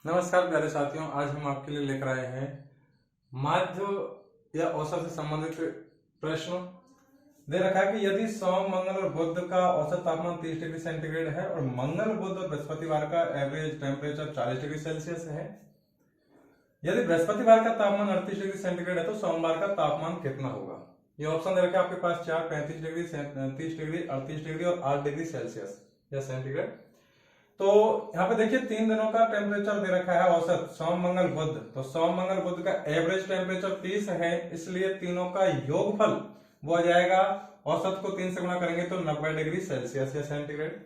नमस्कार प्यारे साथियों, आज हम आपके लिए लेकर आए हैं माध्य या औसत से संबंधित प्रश्न। दे रखा है कि यदि सोम, मंगल और बुध का औसत तापमान 30 डिग्री सेंटीग्रेड है और मंगल, बुध और बृहस्पतिवार का एवरेज टेम्परेचर 40 डिग्री सेल्सियस है। यदि बृहस्पतिवार का तापमान 38 डिग्री सेंटीग्रेड है तो सोमवार का तापमान कितना होगा। ये ऑप्शन दे रखे आपके पास 4, 35 डिग्री, 30 डिग्री, 38 डिग्री और 8 डिग्री सेल्सियस या सेंटीग्रेड। तो यहाँ पे देखिए 3 दिनों का टेम्परेचर दे रखा है औसत, सोम, मंगल, बुध। तो सोम, मंगल, बुध का एवरेज टेम्परेचर 30 है, इसलिए तीनों का योगफल वो आ जाएगा। औसत को 3 से गुणा करेंगे तो 90 डिग्री सेल्सियस या सेंटीग्रेड।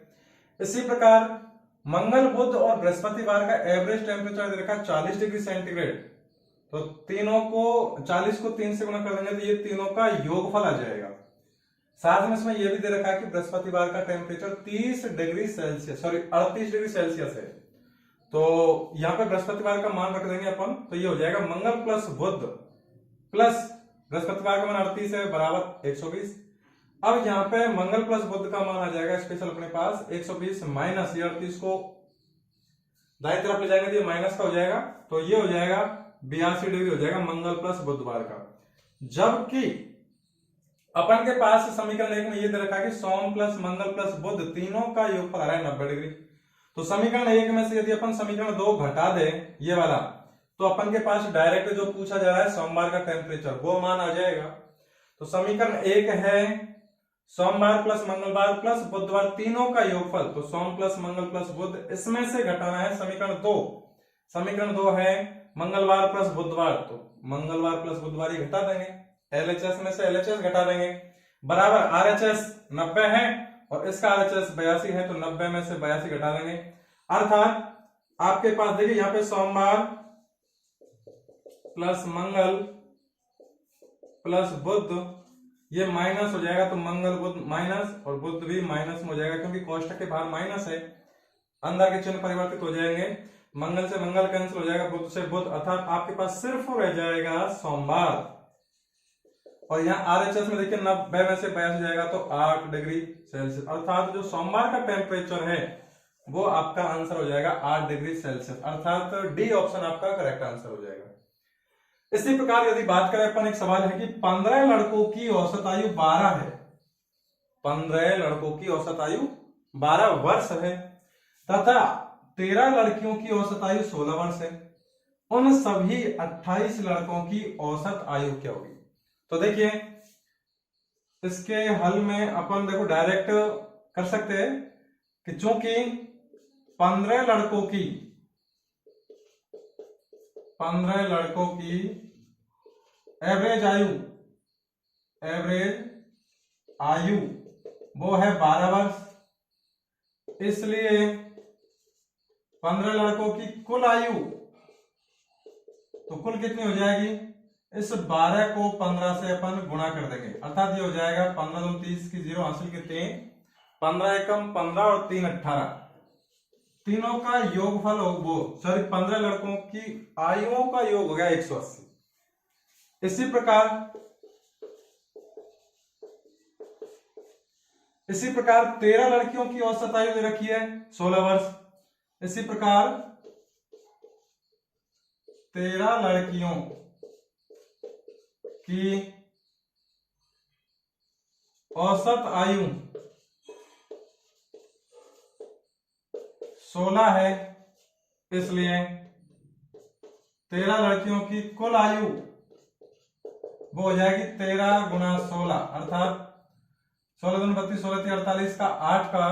इसी प्रकार मंगल, बुध और बृहस्पतिवार का एवरेज टेम्परेचर दे रखा है 40 डिग्री सेंटीग्रेड। तो तीनों को 40 को 3 से गुणा कर देंगे तो ये तीनों का योगफल आ जाएगा। साथ में इसमें यह भी दे रखा है कि बृहस्पतिवार का temperature 30 degree Celsius, sorry 38 degree Celsius है। तो यहां पे बृहस्पतिवार का मान रख देंगे अपन, तो ये हो जाएगा मंगल प्लस बुध प्लस बृहस्पतिवार का मान 38 है बराबर 120। अब यहाँ पे मंगल प्लस बुध का मान आ जाएगा स्पेशल अपने पास 120 माइनस ये 38 को दाईं तरफ ले जाएंगे तो ये माइनस का हो जाएगा, तो ये हो जाएगा 82 डिग्री हो जाएगा मंगल प्लस बुधवार का। जबकि अपन के पास समीकरण 1 में ये दे रखा है कि सोम प्लस मंगल प्लस बुध तीनों का योगफल आ रहा है 90 डिग्री। तो समीकरण 1 में से यदि अपन समीकरण 2 घटा दें ये वाला, तो अपन के पास डायरेक्ट जो पूछा जा रहा है सोमवार का टेम्परेचर वो मान आ जाएगा। तो समीकरण 1 है सोमवार प्लस मंगलवार प्लस बुधवार तीनों का योगफल, तो सोम प्लस मंगल प्लस बुध, इसमें से घटाना है समीकरण 2। समीकरण 2 है मंगलवार प्लस बुधवार, तो मंगलवार प्लस बुधवार ही घटा देंगे, एलएचएस में से एलएचएस घटा देंगे, बराबर आरएचएस 90 है और इसका आरएचएस 82 है, तो 90 में से 82 घटा देंगे। अर्थात आपके पास देखिए यहाँ पे सोमवार प्लस मंगल प्लस बुध ये माइनस हो जाएगा, तो मंगल बुध माइनस और बुध भी माइनस में हो जाएगा, क्योंकि कोष्ठक के बाहर माइनस है, अंदर के चिन्ह परिवर्तित हो जाएंगे, मंगल से मंगल कैंसिल हो जाएगा, बुध से बुध, अर्थात आपके पास सिर्फ रह जाएगा सोमवार। और यहाँ आरएचएस में देखिए 90 में से 82 जाएगा तो 8 डिग्री सेल्सियस, अर्थात जो सोमवार का टेम्परेचर है वो आपका आंसर हो जाएगा 8 डिग्री सेल्सियस, अर्थात डी ऑप्शन आपका करेक्ट आंसर हो जाएगा। इसी प्रकार यदि बात करें अपन, एक सवाल है कि 15 लड़कों की औसत आयु 12 है, 15 लड़कों की औसत आयु 12 वर्ष है तथा 13 लड़कियों की औसत आयु 16 वर्ष है। उन सभी 28 लड़कों की औसत आयु क्या होगी। तो देखिए इसके हल में अपन देखो डायरेक्ट कर सकते हैं कि चूंकि 15 लड़कों की एवरेज आयु वो है 12 वर्ष, इसलिए 15 लड़कों की कुल आयु तो कुल कितनी हो जाएगी, इस 12 को 15 से अपन गुणा कर देंगे, अर्थात ये हो जाएगा 15 दूनी 30 की 0 हासिल कितने 15 एकम 15 और 3 18, तीनों का योगफल हो वो, सॉरी 15 लड़कों की आयुओं का योग हो गया 180। इसी प्रकार 13 लड़कियों की औसत आयु दे रखी है 16 वर्ष। इसी प्रकार 13 लड़कियों की औसत आयु 16 है, इसलिए 13 लड़कियों की कुल आयु वो हो जाएगी 13 गुना 16, अर्थात 16 दूनी 32, 16 3 48 का 8 का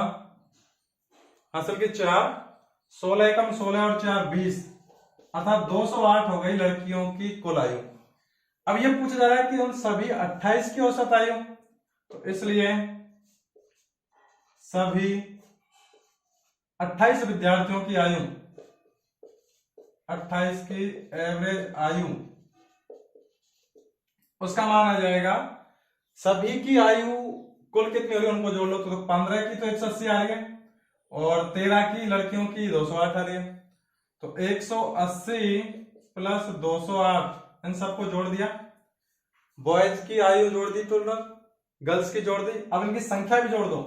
हासिल के 4, 16 एकम 16 और 4 20, अर्थात 208 हो गई लड़कियों की कुल आयु। अब ये पूछा जा रहा है कि उन सभी 28 की औसत आयु, तो इसलिए सभी 28 विद्यार्थियों की आयु, 28 की एवरेज आयु, उसका मान आ जाएगा, सभी की आयु कुल कितनी हो रही है उनको जोड़ लो, तो 15 की तो 180 आ रही है और 13 की लड़कियों की 208 आ रही है, तो 180 प्लस 208 इन सबको जोड़ दिया, बॉयज की आयु जोड़ दी टोटल, गर्ल्स की जोड़ दी, अब इनकी संख्या भी जोड़ दो,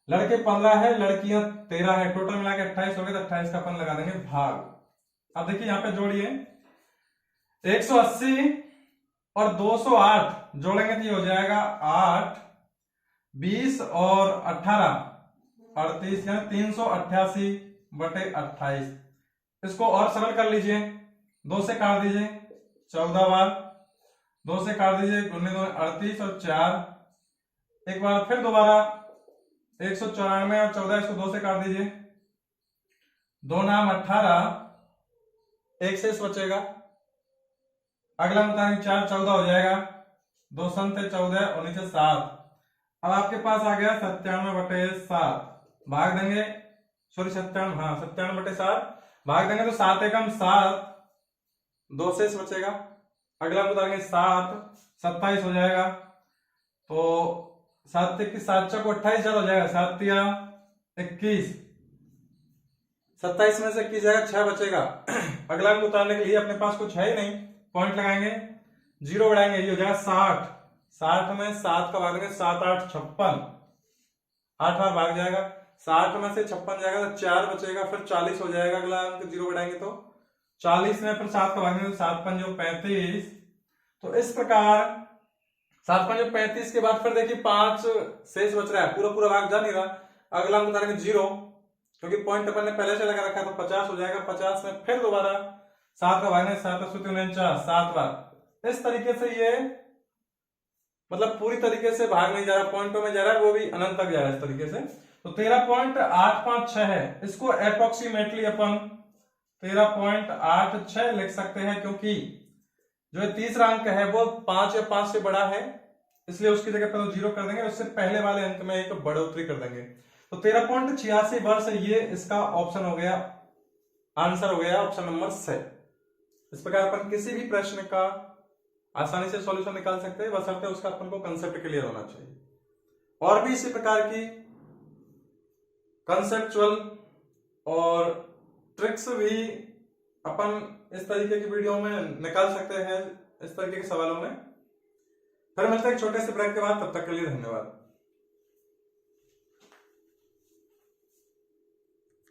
लड़के 15 है लड़कियां 13 है, टोटल मिला के 28 हो गए, तो 28 का अपन लगा देंगे भाग, अब देखिए यहाँ पे जोड़िए, 180 और 208 जोड़ेंगे तो ये हो जाएगा 8, 20 और 18 38, यानी 388/28। इसको और सरल कर लीजिए, 2 से काट दीजिए 14 बार, 2 से काट दीजिए 2 38 और 4, एक बार फिर दोबारा 194 और 14, इसको 2 से काट दीजिए, 2 नाम 18, 1 शेष बचेगा, अगला बताएंगे 4 14 हो जाएगा, 2 संते 14 और नीचे 7। अब आपके पास आ गया 97/7, भाग देंगे, सॉरी 97, हाँ 97/7 भाग देंगे तो 7 एकम 7, 2 शेष बचेगा, अगला बताएंगे 7 27 हो जाएगा, तो 7 21 7 चौक 28 हो जाएगा, 7 तिया 21, 27 में से 21 जाएगा, 6 बचेगा। अगला अंक उतारने के लिए अपने पास कुछ है ही नहीं, पॉइंट लगाएंगे, 0 बढ़ाएंगे, ये हो जाएगा 60, 60 में 7 का भाग देंगे, 7 8 56, 8 बार भाग जाएगा, 60 में से 56 जाएगा तो 4 बचेगा, फिर 40 हो जाएगा, अगला अंक 0 बढ़ाएंगे तो 40 में फिर 7 का भाग देंगे, 7 5 35। तो इस प्रकार 7 5 35 के बाद फिर देखिए 5 शेष बच रहा है, पूरा पूरा भाग जा नहीं रहा, अगला अंक बताएंगे 0, क्योंकि पॉइंट अपन ने पहले से लगा रखा है, तो 50 हो जाएगा, 50 में फिर दोबारा 7 का भागने 7 7 बार। इस तरीके से ये मतलब पूरी तरीके से भाग नहीं जा रहा, पॉइंटों में जा रहा है, वो भी अनंत तक जा रहा है इस तरीके से। तो 13.856 है, इसको अप्रोक्सीमेटली अपन 13.86 लिख सकते हैं, क्योंकि जो तीसरा अंक है वो 5 या 5 से बड़ा है, इसलिए उसकी जगह पर 0 कर देंगे, उससे पहले वाले अंक में एक बढ़ोतरी कर देंगे। तो 13.86 वर्ष, ये इसका ऑप्शन हो गया, आंसर हो गया ऑप्शन नंबर C। इस प्रकार अपन किसी भी प्रश्न का आसानी से सॉल्यूशन निकाल सकते हैं, बशर्ते उसका अपन को कंसेप्ट क्लियर होना चाहिए। और भी इसी प्रकार की कंसेप्चुअल और ट्रिक्स भी अपन इस तरीके की वीडियो में निकाल सकते हैं, इस तरीके के सवालों में। फिर मिलते हैं एक छोटे से ब्रेक के बाद, तब तक के लिए धन्यवाद।